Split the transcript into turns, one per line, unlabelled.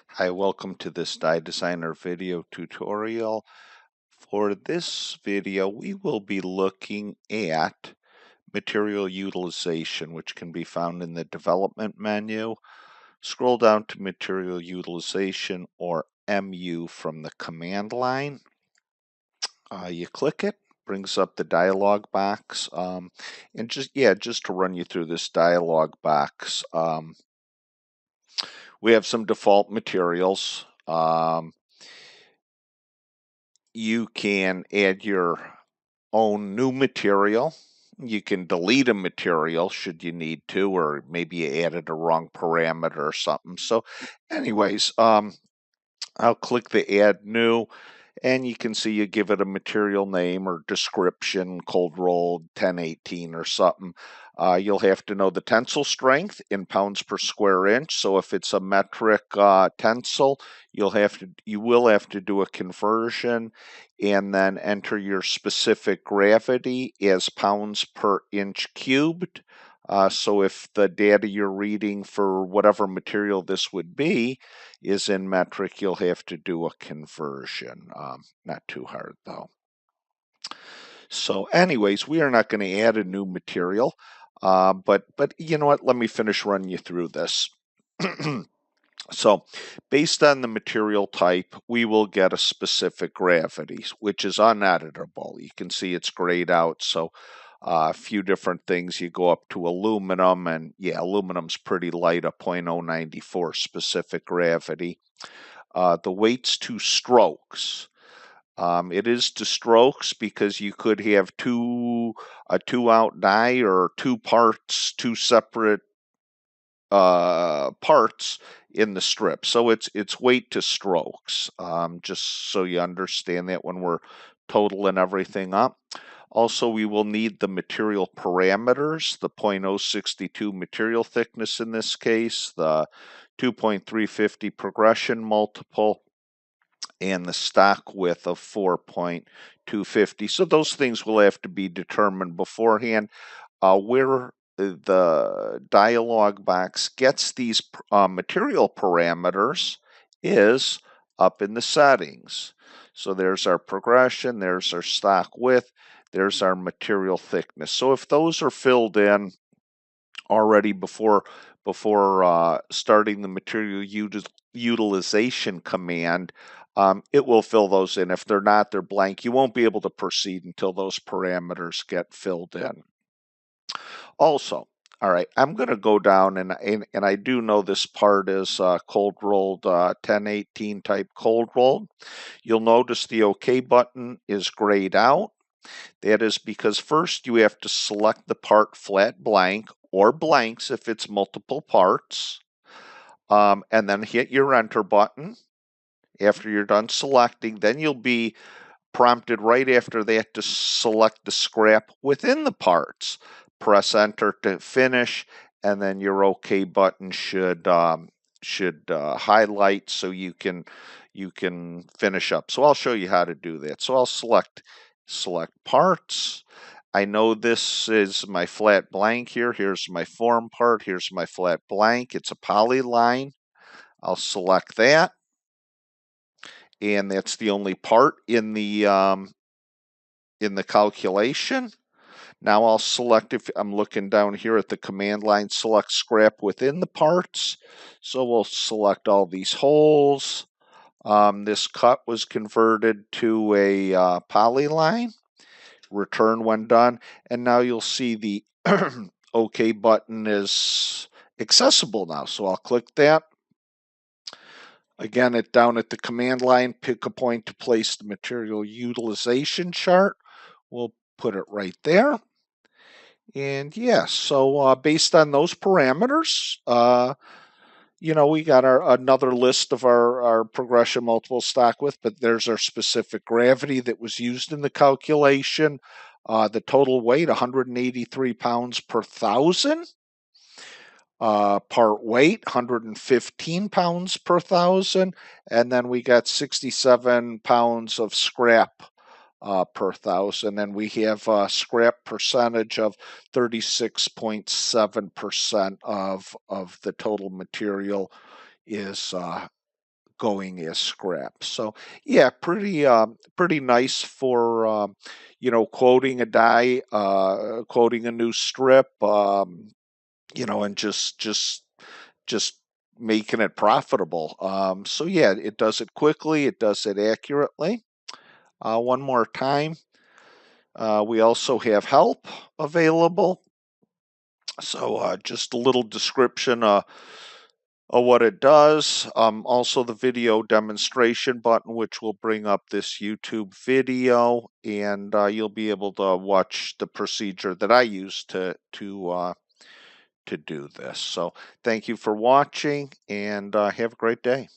Hi, welcome to this Die Designer video tutorial. For this video, we will be looking at material utilization, which can be found in the development menu. Scroll down to material utilization, or MU, from the command line. You click it, brings up the dialog box, and just to run you through this dialog box, we have some default materials. You can add your own new material. You can delete a material should you need to, or maybe you added a wrong parameter or something. So anyways, I'll click the add new, and you can see you give it a material name or description, cold rolled 1018 or something. You'll have to know the tensile strength in pounds per square inch. So if it's a metric tensile, you will have to do a conversion and then enter your specific gravity as pounds per inch cubed. So if the data you're reading for whatever material this would be is in metric, you'll have to do a conversion. Not too hard though. So anyways, we are not going to add a new material, but you know what? Let me finish running you through this. So based on the material type, we will get a specific gravity, which is uneditable. You can see it's grayed out. So a few different things. You go up to aluminum, and yeah, aluminum's pretty light, a 0.094 specific gravity. The weight's to strokes. It is to strokes because you could have a 2-out die or two separate parts in the strip. So it's weight to strokes, just so you understand that when we're totaling everything up. Also, we will need the material parameters, the 0.062 material thickness in this case, the 2.350 progression multiple, and the stock width of 4.250. So those things will have to be determined beforehand. Where the dialog box gets these material parameters is up in the settings. So there's our progression, there's our stock width, there's our material thickness. So if those are filled in already before starting the material utilization command, it will fill those in. If they're not, they're blank. You won't be able to proceed until those parameters get filled in. Also, all right, I'm going to go down, and I do know this part is cold rolled 1018 type cold rolled. You'll notice the OK button is grayed out. That is because first you have to select the part flat blank, or blanks if it's multiple parts, and then hit your enter button. After you're done selecting, then you'll be prompted right after that to select the scrap within the parts. Press enter to finish, and then your OK button should highlight so you can finish up. So I'll show you how to do that. So I'll select parts. I know this is my flat blank here. Here's my form part. Here's my flat blank. It's a polyline. I'll select that, and that's the only part in the calculation. Now I'll select, if I'm looking down here at the command line, select scrap within the parts. So we'll select all these holes. This cut was converted to a polyline. Return when done. And now you'll see the OK button is accessible now. So I'll click that. Again, down at the command line, pick a point to place the material utilization chart. We'll put it right there. And yeah, so based on those parameters, we got another list of our progression multiple stock width, but there's our specific gravity that was used in the calculation. The total weight, 183 pounds per thousand. Part weight, 115 pounds per thousand. And then we got 67 pounds of scrap per thousand, and we have a scrap percentage of 36.7% of the total material is going as scrap. So yeah, pretty nice for you know, quoting a die, quoting a new strip, you know, and just making it profitable. So yeah, it does it quickly, it does it accurately. One more time, we also have help available. So just a little description of what it does. Also the video demonstration button, which will bring up this YouTube video, and you'll be able to watch the procedure that I use to do this. So thank you for watching, and have a great day.